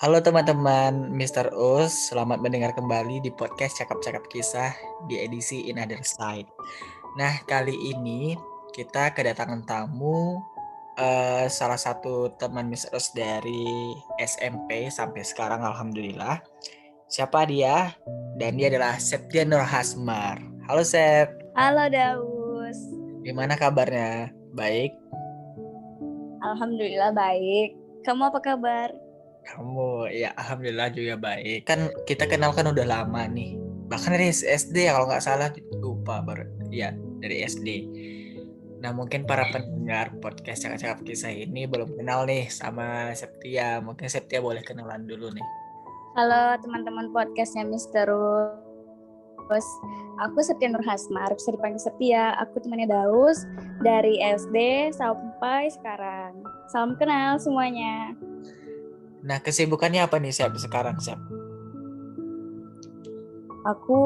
Halo teman-teman, Mr. Us, selamat mendengar kembali di podcast Cakap-Cakap Kisah di edisi Another Side. Nah, kali ini kita kedatangan tamu, salah satu teman Mr. Us dari SMP sampai sekarang alhamdulillah. Siapa dia? Dan dia adalah Septian Nur Hasmar. Halo Sep, Halo Daus, gimana kabarnya? Baik? alhamdulillah baik. Kamu apa kabar? Kamu ya alhamdulillah juga baik. Kan kita kenal kan udah lama nih. Bahkan dari SD ya kalau nggak salah lupa baru ya dari SD. Nah mungkin para pendengar podcast Cakap-Cakap Kisah ini belum kenal nih sama Septia. Mungkin Septia boleh kenalan dulu nih. Halo teman-teman podcastnya Mister Daus. Aku Septia Nur Hasmar, bisa dipanggil Septia. Aku temannya Daus dari SD sampai sekarang. Salam kenal semuanya. Nah kesibukannya apa nih Sep sekarang Sep? Aku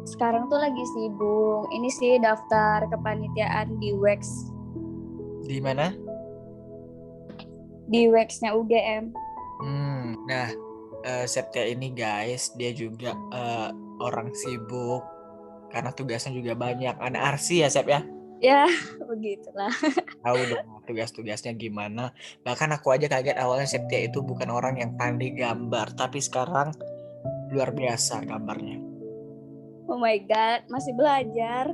sekarang tuh lagi sibuk. Ini sih daftar kepanitiaan di WEX. Di mana? Di WEX-nya UGM. Nah Septia ini guys dia juga orang sibuk karena tugasnya juga banyak. Anak arsi ya Sep ya? Ya, begitulah. Tahu dong tugas-tugasnya gimana. Bahkan aku aja kaget awalnya Septia itu bukan orang yang pandai gambar, tapi sekarang luar biasa gambarnya. Oh my God, masih belajar.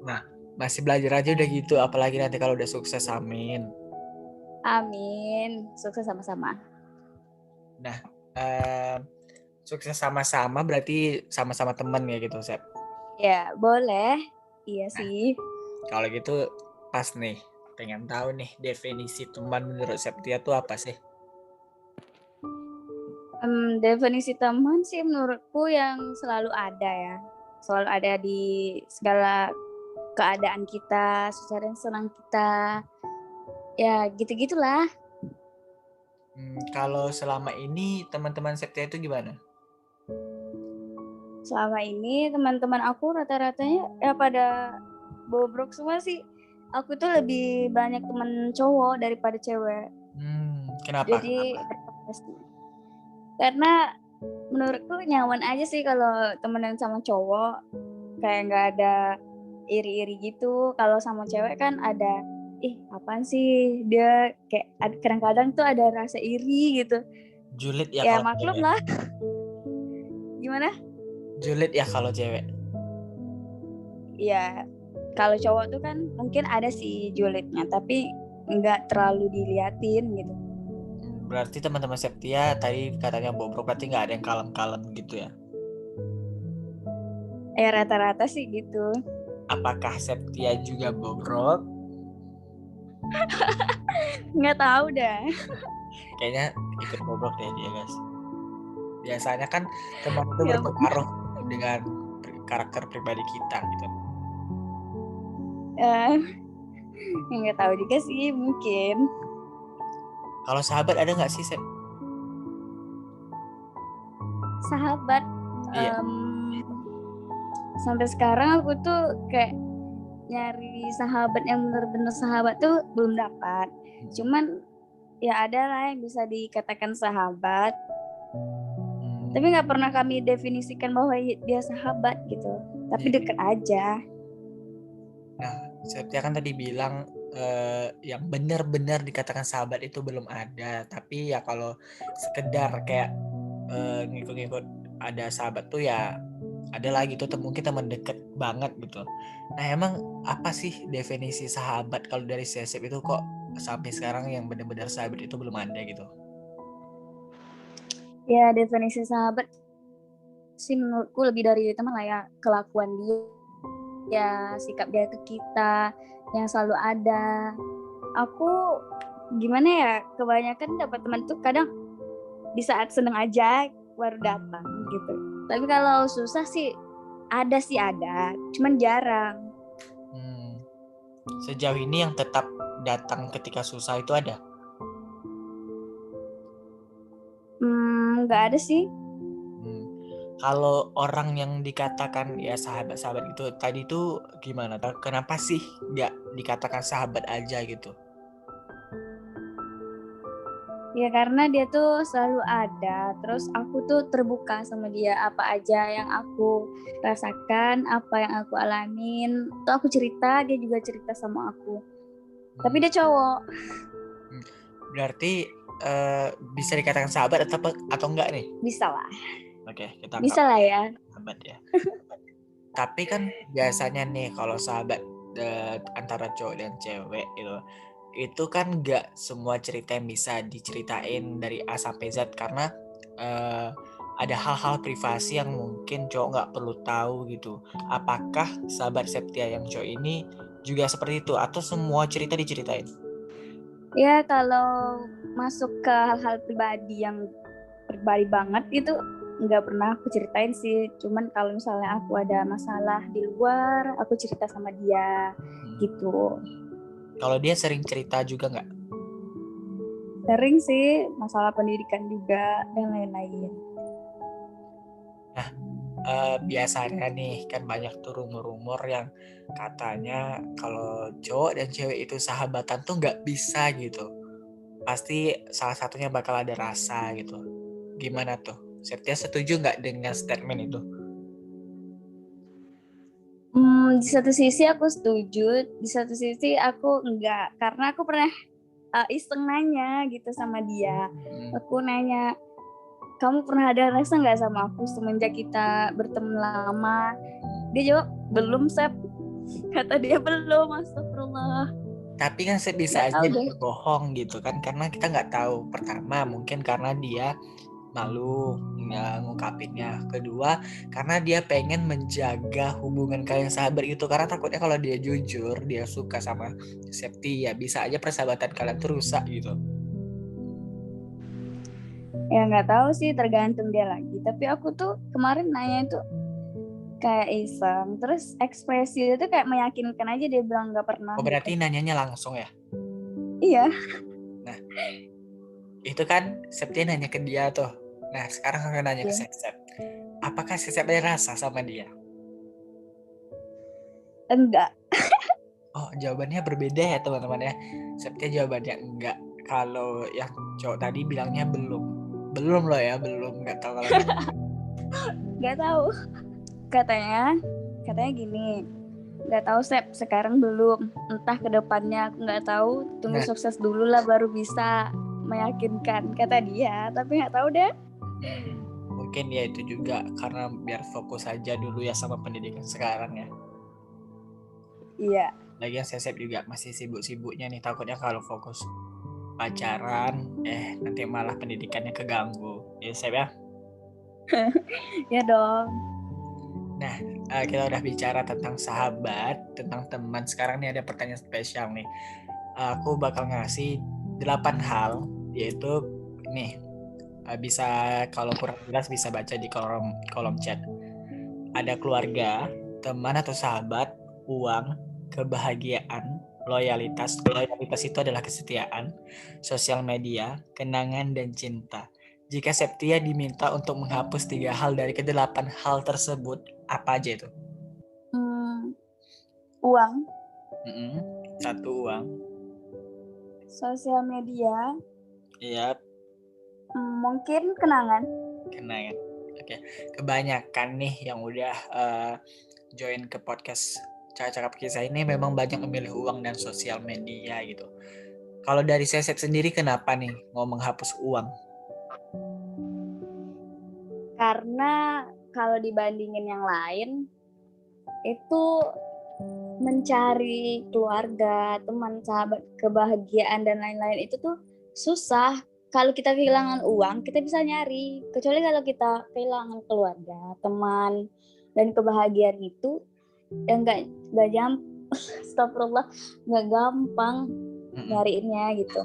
Nah, masih belajar aja udah gitu, apalagi nanti kalau udah sukses, amin. Amin, sukses sama-sama. Nah, sukses sama-sama berarti sama-sama temen ya gitu, Sep. Ya, boleh. Iya Nah, sih. kalau gitu pas nih, pengen tahu nih definisi teman menurut Septia tuh apa sih? Definisi teman sih menurutku yang selalu ada ya. Selalu ada di segala keadaan kita, susah dan senang kita. Ya, gitu-gitulah. Kalau selama ini teman-teman Septia itu gimana? Selama ini teman-teman aku rata-ratanya ya pada bobrok semua sih. Aku tuh lebih banyak teman cowok daripada cewek. Kenapa? Jadi karena menurutku nyaman aja sih kalau temenan sama cowok, kayak nggak ada iri-iri gitu. Kalau sama cewek kan ada, apaan sih dia, kayak kadang-kadang tuh ada rasa iri gitu. Julid ya Ya kalau maklum cewek. lah. Gimana? Julid ya kalau cewek. Ya kalau cowok tuh kan mungkin ada sih julidnya, tapi nggak terlalu diliatin gitu. Berarti teman-teman Septia tadi katanya bobrok, berarti nggak ada yang kalem-kalem gitu ya? Rata-rata sih gitu. Apakah Septia juga bobrok? Nggak tahu dah. Kayaknya ikut bobrok deh dia guys. Biasanya kan teman itu Ya, berpengaruh dengan karakter pribadi kita gitu. nggak tahu juga sih, mungkin. Kalau sahabat ada nggak sih Sep? Sahabat, Iya. sampai sekarang aku tuh kayak nyari sahabat yang benar-benar sahabat tuh belum dapat. Cuman ya ada lah yang bisa dikatakan sahabat, tapi nggak pernah kami definisikan bahwa dia sahabat gitu, tapi Iya. deket aja. Nah, Septia kan tadi bilang yang benar-benar dikatakan sahabat itu belum ada, tapi ya kalau sekedar kayak ngikut-ngikut ada sahabat tuh ya ada lagi tuh mungkin teman deket banget gitu. Nah emang apa sih definisi sahabat kalau dari Sesep itu kok sampai sekarang yang benar-benar sahabat itu belum ada gitu? Ya definisi sahabat sih menurutku lebih dari teman lah ya, kelakuan dia, ya sikap dia ke kita yang selalu ada. Aku gimana ya, kebanyakan dapat teman tuh kadang di saat seneng aja baru datang gitu. Tapi kalau susah sih ada, cuman jarang. Sejauh ini yang tetap datang ketika susah itu ada? Nggak ada sih. Kalau orang yang dikatakan ya sahabat-sahabat itu tadi itu gimana? Kenapa sih nggak dikatakan sahabat aja gitu? Ya karena dia tuh selalu ada, terus aku tuh terbuka sama dia, apa aja yang aku rasakan, apa yang aku alamin, tuh aku cerita, dia juga cerita sama aku. Tapi dia cowok. Berarti bisa dikatakan sahabat atau enggak nih? Bisa lah. Oke, kita anggap Bisa lah ya. sahabat ya. Tapi kan biasanya nih kalau sahabat antara cowok dan cewek itu kan nggak semua cerita yang bisa diceritain dari A sampai Z karena eh, ada hal-hal privasi yang mungkin cowok nggak perlu tahu gitu. Apakah sahabat Septia yang cowok ini juga seperti itu atau semua cerita diceritain? Ya kalau masuk ke hal-hal pribadi yang pribadi banget itu nggak pernah aku ceritain sih. Cuman kalau misalnya aku ada masalah di luar, aku cerita sama dia gitu. Kalau dia sering cerita juga nggak? Sering sih, masalah pendidikan juga dan lain-lain. Nah, biasanya nih kan banyak tuh rumor-rumor yang katanya kalau cowok dan cewek itu sahabatan tuh nggak bisa gitu. Pasti salah satunya bakal ada rasa gitu. Gimana tuh? Septia setuju nggak dengan statement itu? Di satu sisi aku setuju, di satu sisi aku enggak, karena aku pernah iseng nanya gitu sama dia. Aku nanya, kamu pernah ada rasa nggak sama aku semenjak kita berteman lama? Dia jawab, belum, Sep. Kata dia belum, astagfirullah. Tapi kan bisa Nggak aja tahu deh. dia bohong gitu kan karena kita nggak tahu. Pertama mungkin karena dia malu ngungkapinnya. Kedua karena dia pengen menjaga hubungan kalian sahabat itu karena takutnya kalau dia jujur dia suka sama Septi ya bisa aja persahabatan kalian tuh rusak gitu. Ya nggak tahu sih, tergantung dia lagi. Tapi aku tuh kemarin nanya itu kayak iseng. Terus ekspresi dia tuh kayak meyakinkan aja, dia bilang nggak pernah Oh gitu. berarti nanyanya langsung ya? Iya. Nah itu kan Septi nanya ke dia tuh. Nah sekarang aku nanya ke Iya. Sep. Apakah Sep ada rasa sama dia? Enggak. Oh, jawabannya berbeda ya teman-teman ya. Septia jawabannya enggak. Kalau yang cowok tadi bilangnya belum. Belum loh ya, belum. Enggak tahu kalau Nggak tahu. Katanya gini. Nggak tahu, Sep, sekarang belum. Entah ke depannya, aku nggak tahu. Tunggu Nah, sukses dulu lah baru bisa meyakinkan, kata dia. Tapi nggak tahu deh. mungkin ya itu juga karena biar fokus aja dulu ya sama pendidikan sekarang ya. Iya. Lagian Sesep juga masih sibuk-sibuknya nih. Takutnya kalau fokus pacaran, nanti malah pendidikannya keganggu. Ya Sep ya. Ya dong. Nah, kita udah bicara tentang sahabat, tentang teman. Sekarang nih ada pertanyaan spesial nih. Aku bakal ngasih 8 hal, yaitu nih bisa kalau kurang jelas bisa baca di kolom kolom chat. Ada keluarga, teman atau sahabat, uang, kebahagiaan, loyalitas. Loyalitas itu adalah kesetiaan, sosial media, kenangan dan cinta. Jika Septia diminta untuk menghapus 3 hal dari ke-8 hal tersebut, apa aja itu? Uang, Satu uang. sosial media, Iya, mungkin kenangan. kenangan. Oke, kebanyakan nih yang udah join ke podcast cakap kisah ini memang banyak memilih uang dan sosial media gitu. Kalau dari Sesep sendiri kenapa nih mau menghapus uang? Karena kalau dibandingin yang lain, itu mencari keluarga, teman, sahabat, kebahagiaan dan lain-lain itu tuh susah. Kalau kita kehilangan uang, kita bisa nyari. Kecuali kalau kita kehilangan keluarga, teman, dan kebahagiaan itu ya nggak jam, astagfirullah, nggak gampang nyariinnya gitu.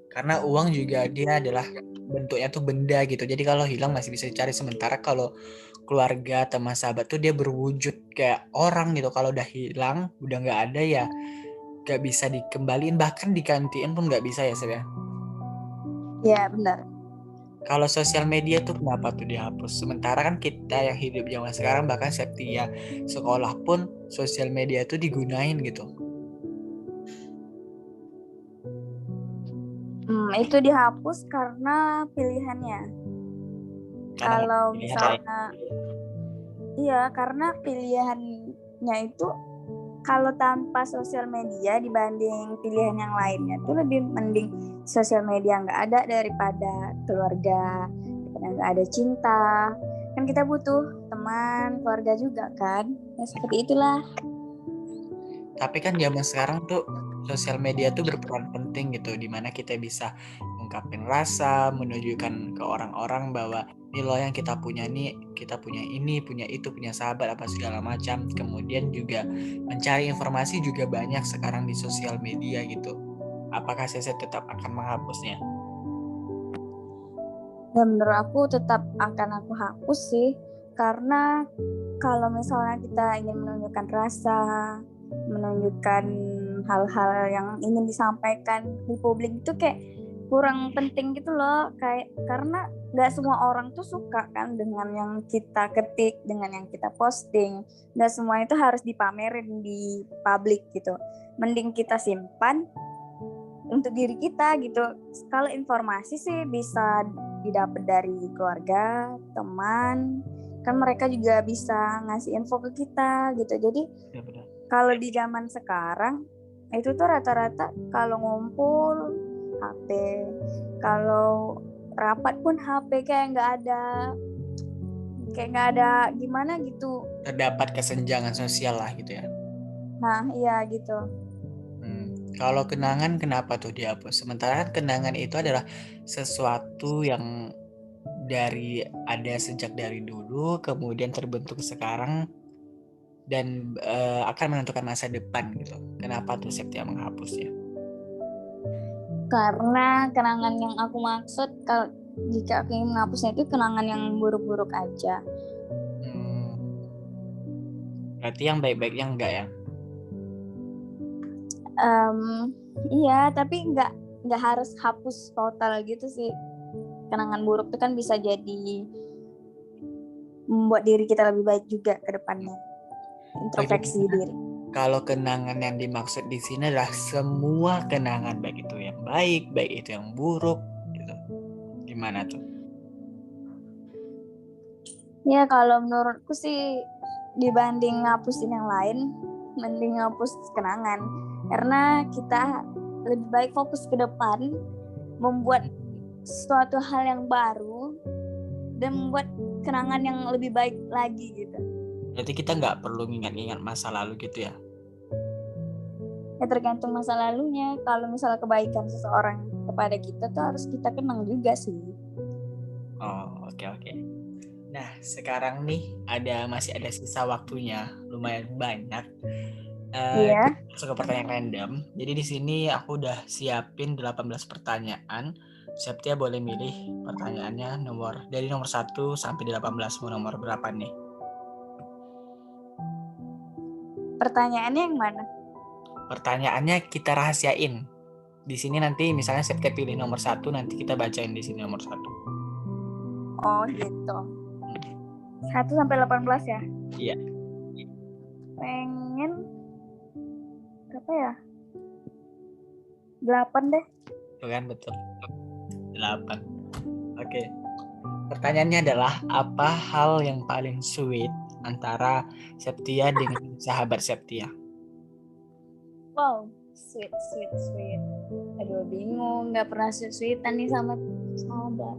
Karena uang juga dia adalah bentuknya tuh benda gitu. Jadi kalau hilang masih bisa dicari. Sementara kalau keluarga, teman, sahabat tuh dia berwujud kayak orang gitu. Kalau udah hilang, udah nggak ada ya nggak bisa dikembaliin. Bahkan digantiin pun nggak bisa ya Sep ya. Ya benar. Kalau sosial media tuh kenapa tuh dihapus? Sementara kan kita yang hidup zaman sekarang bahkan Septia sekolah pun sosial media tuh digunain gitu. Itu dihapus karena pilihannya. Karena Kalau pilihan lain. misalnya, iya, karena pilihannya itu kalau tanpa sosial media dibanding pilihan yang lainnya tuh lebih mending sosial media nggak ada daripada keluarga, daripada nggak ada cinta. Kan kita butuh teman, keluarga juga kan. Ya seperti itulah. Tapi kan zaman sekarang tuh sosial media tuh berperan penting gitu, dimana kita bisa ungkapin rasa, menunjukkan ke orang-orang bahwa ini loh yang kita punya nih, kita punya ini, punya itu, punya sahabat apa segala macam. Kemudian juga mencari informasi juga banyak sekarang di sosial media gitu. Apakah saya tetap akan menghapusnya? Dan menurut aku tetap akan aku hapus sih, karena kalau misalnya kita ingin menunjukkan rasa, menunjukkan hal-hal yang ingin disampaikan di publik itu kayak kurang penting gitu loh, kayak karena nggak semua orang tuh suka kan dengan yang kita ketik, dengan yang kita posting. Nggak semua itu harus dipamerin di publik gitu. Mending kita simpan untuk diri kita gitu. Kalau informasi sih bisa didapat dari keluarga, teman, kan mereka juga bisa ngasih info ke kita gitu. Jadi Ya, benar. kalau di zaman sekarang itu tuh rata-rata kalau ngumpul HP, kalau rapat pun HP, kayak nggak ada gimana gitu. Terdapat kesenjangan sosial lah gitu ya. Nah iya gitu. Kalau kenangan kenapa tuh dihapus? Sementara kan kenangan itu adalah sesuatu yang ada sejak dari dulu, kemudian terbentuk sekarang dan akan menentukan masa depan gitu. Kenapa tuh Septia menghapusnya? Karena kenangan yang aku maksud kalau jika aku ingin menghapusnya itu kenangan yang buruk-buruk aja. Berarti yang baik-baiknya enggak ya? Iya, tapi nggak harus hapus total gitu sih. Kenangan buruk itu kan bisa jadi membuat diri kita lebih baik juga ke depannya. Introspeksi diri. Kalau kenangan yang dimaksud di sini adalah semua kenangan, baik itu yang baik, baik itu yang buruk, gitu. Gimana tuh? Ya kalau menurutku sih dibanding ngapusin yang lain, mending ngapus kenangan. Karena kita lebih baik fokus ke depan, membuat suatu hal yang baru, dan membuat kenangan yang lebih baik lagi gitu. Berarti kita nggak perlu ingat-ingat masa lalu gitu ya? Ya tergantung masa lalunya. Kalau misalnya kebaikan seseorang kepada kita tuh harus kita kenang juga sih. Oh, oke. Nah, sekarang nih masih ada sisa waktunya lumayan banyak. Iya. Masuk ke pertanyaan random. Jadi di sini aku udah siapin 18 pertanyaan. Septia boleh milih pertanyaannya dari nomor 1 sampai 18, mau nomor berapa nih? Pertanyaannya yang mana? Pertanyaannya kita rahasiain. Di sini nanti misalnya Septia pilih nomor 1, nanti kita bacain di sini nomor 1. Oh gitu. 1 sampai 18 ya? Iya. Pengen berapa ya? 8 deh. Tuh kan, betul. 8. Oke. Pertanyaannya adalah, apa hal yang paling sweet antara Septia dengan sahabat Septia? Wow, sweet. Aduh bingung, nggak pernah sweet-sweetan nih sama sahabat.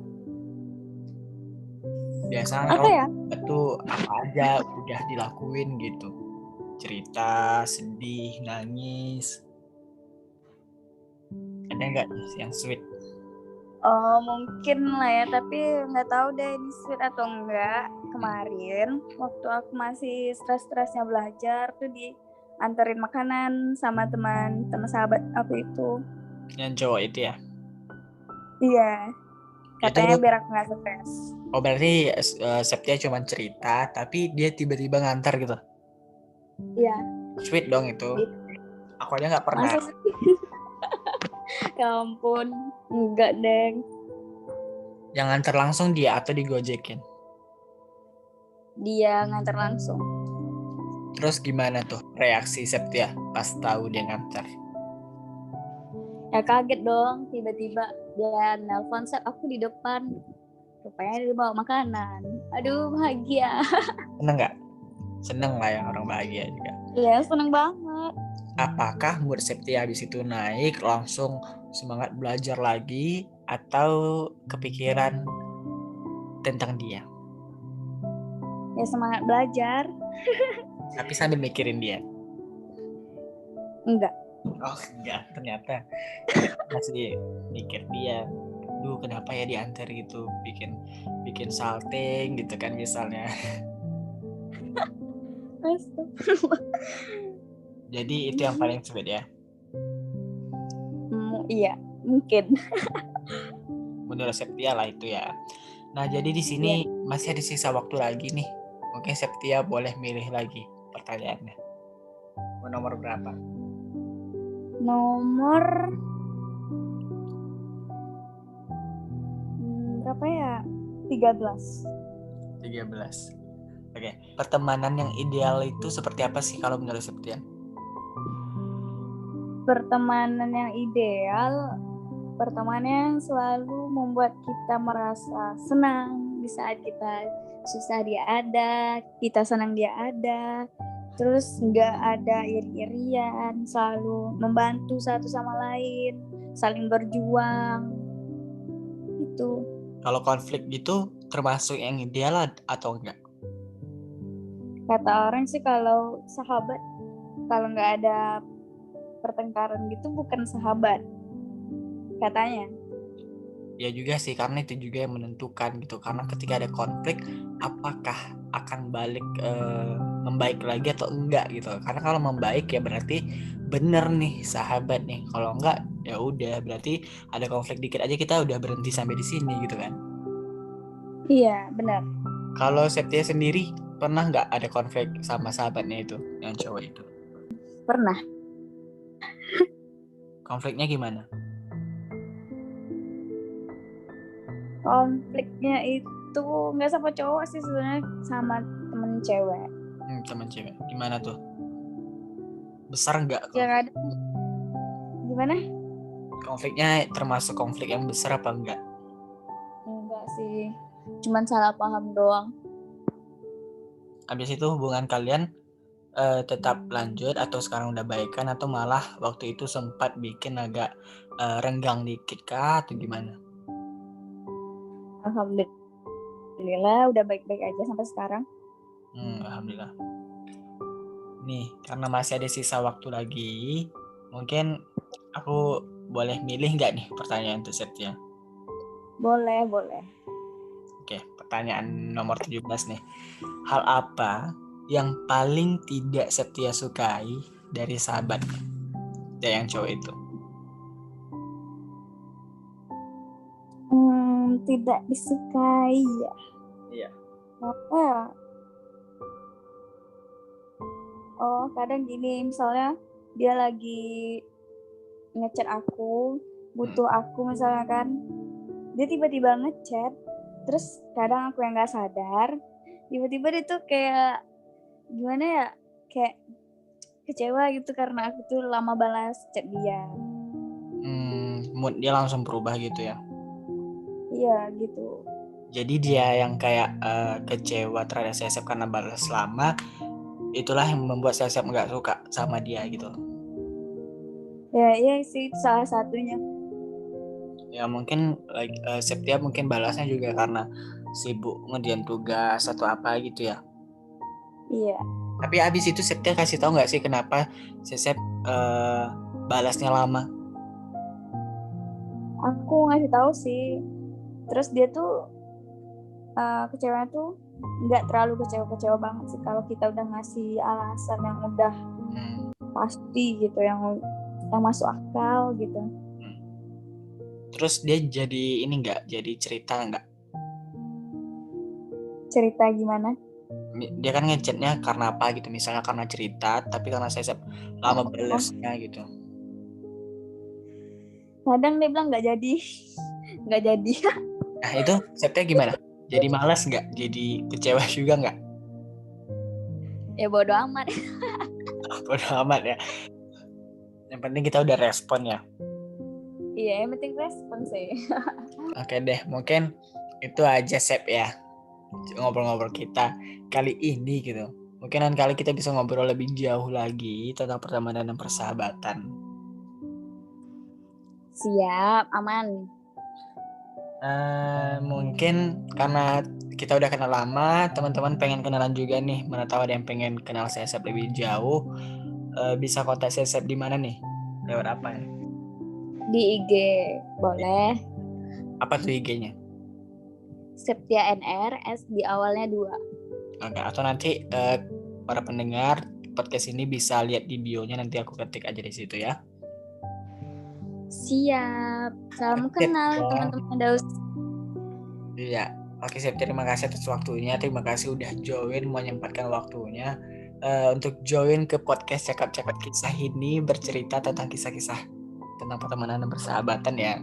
Biasanya Apa ya? itu apa aja udah dilakuin gitu. Cerita, sedih, nangis. Ada nggak yang sweet? Oh mungkin lah ya, tapi nggak tahu deh ini sweet atau enggak. Kemarin waktu aku masih stres-stresnya belajar tuh dianterin makanan sama teman sahabat aku itu. Yang cowok itu ya? Iya, katanya Itu, biar aku nggak stres. oh berarti Septia cuma cerita, tapi dia tiba-tiba ngantar gitu. Iya. Sweet dong itu. Gitu. Aku aja nggak pernah. Masa sih? Ya ampun, enggak deng. Yang ngantar langsung dia atau digojekin? Dia ngantar langsung. Terus gimana tuh reaksi Septia pas tahu dia ngantar? Ya kaget dong, tiba-tiba dia nelpon, set aku di depan. Rupanya dia bawa makanan. Aduh, bahagia. Seneng nggak? Seneng lah yang orang bahagia juga. Iya, seneng banget. Apakah mood Septia habis itu naik langsung semangat belajar lagi atau kepikiran tentang dia? Ya semangat belajar. Tapi sambil mikirin dia. Enggak. Oh enggak, ternyata masih mikir dia. Duh, kenapa ya diantar gitu, bikin salting gitu kan misalnya. Jadi itu yang paling sweet ya. Iya, mungkin. Menurut Septia lah itu ya. Nah, jadi di sini masih ada sisa waktu lagi nih. Mungkin Septia boleh milih lagi pertanyaannya. Mau nomor berapa? Nomor berapa ya? 13. 13. Oke, pertemanan yang ideal itu seperti apa sih kalau menurut Septia? Pertemanan yang ideal, pertemanan yang selalu membuat kita merasa senang di saat kita susah dia ada, kita senang dia ada, terus nggak ada iri-irian, selalu membantu satu sama lain, saling berjuang. Itu. Kalau konflik gitu termasuk yang ideal atau enggak? Kata orang sih kalau sahabat, kalau nggak ada pertengkaran gitu bukan sahabat, katanya. Ya juga sih, karena itu juga yang menentukan gitu. Karena ketika ada konflik, apakah akan balik membaik lagi atau enggak gitu. Karena kalau membaik ya berarti bener nih sahabat nih. Kalau enggak ya udah berarti ada konflik dikit aja kita udah berhenti sampai di sini gitu kan. Iya, benar. Kalau Septia sendiri pernah nggak ada konflik sama sahabatnya itu, yang cowok itu? Pernah. Konfliknya gimana? Konfliknya itu nggak sama cowok sih sebenarnya, sama temen cewek. Teman cewek. Gimana tuh? Besar nggak Yang konflik? ada gimana? Konfliknya termasuk konflik yang besar apa enggak? Enggak sih, cuman salah paham doang. Habis itu hubungan kalian tetap lanjut atau sekarang udah baikan atau malah waktu itu sempat bikin agak renggang dikit kah atau gimana? Alhamdulillah udah baik-baik aja sampai sekarang. Alhamdulillah. Nih, karena masih ada sisa waktu lagi, mungkin aku boleh milih nggak nih pertanyaan untuk Septia? Boleh. Oke, pertanyaan nomor 17 nih. Hal apa yang paling tidak Septia sukai dari sahabat yang cowok itu? Tidak disukai ya. Iya. Apa ya? Oh, kadang gini, misalnya dia lagi ngechat aku, butuh aku misalnya kan, dia tiba-tiba ngechat, terus kadang aku yang nggak sadar, tiba-tiba dia tuh kayak gimana ya, kayak kecewa gitu karena aku tuh lama balas chat dia. Mood dia langsung berubah gitu ya? Iya gitu. Jadi dia yang kayak kecewa terhadap Sesep karena balas lama, itulah yang membuat Sesep nggak suka sama dia gitu. Ya iya sih salah satunya. Ya mungkin Septia mungkin balasnya juga karena sibuk ngerjain tugas atau apa gitu ya. Iya. Tapi abis itu Septia kasih tahu nggak sih kenapa Sesep balasnya lama? Aku ngasih tahu sih. Terus dia tuh kecewanya tuh nggak terlalu kecewa banget sih kalau kita udah ngasih alasan yang udah pasti gitu, yang masuk akal gitu. Terus dia jadi ini nggak, jadi cerita nggak? Cerita gimana? Dia kan ngechatnya karena apa gitu, misalnya karena cerita, tapi karena Sesep lama balasnya gitu. Kadang dia bilang nggak jadi. Nah itu Septia gimana? Jadi malas nggak? Jadi kecewa juga nggak? Ya bodo amat. Bodo amat ya. Yang penting kita udah respon ya. Iya, yang penting respon sih. Oke deh, mungkin itu aja Sep ya ngobrol-ngobrol kita kali ini gitu. Mungkin lain kali kita bisa ngobrol lebih jauh lagi tentang pertemanan dan persahabatan. Siap, aman. Mungkin karena kita udah kenal lama, teman-teman pengen kenalan juga nih. Mana tahu ada yang pengen kenal saya Sep lebih jauh. Bisa kontak saya Sep di mana nih? Lewat apa nih? Di IG boleh. Apa tuh IG-nya? Septia NR, S di awalnya 2. Oke, atau nanti para pendengar podcast ini bisa lihat di bio-nya, nanti aku ketik aja di situ ya. Siap. Salam Oke, kenal ya. teman-teman Daus. Iya, oke Sep, terima kasih atas waktunya, terima kasih udah join, menyempatkan waktunya untuk join ke podcast Cakap-Cakap Kisah ini, bercerita tentang kisah-kisah tentang pertemanan dan persahabatan ya.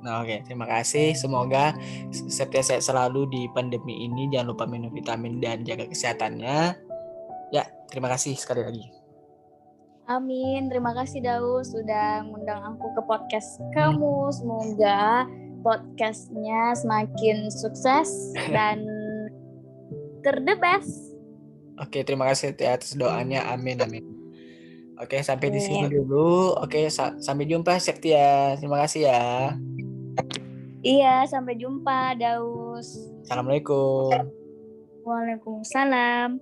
Nah oke, terima kasih, semoga Septia sehat selalu di pandemi ini, jangan lupa minum vitamin dan jaga kesehatannya. Ya, terima kasih sekali lagi. Amin. Terima kasih Daus sudah ngundang aku ke podcast kamu. Semoga podcastnya semakin sukses dan the best. Oke, terima kasih atas doanya, amin amin. Oke, sampai di sini Amin. dulu. Oke, sampai jumpa Septia. Terima kasih ya. Iya, sampai jumpa Daus. Assalamualaikum. Waalaikumsalam.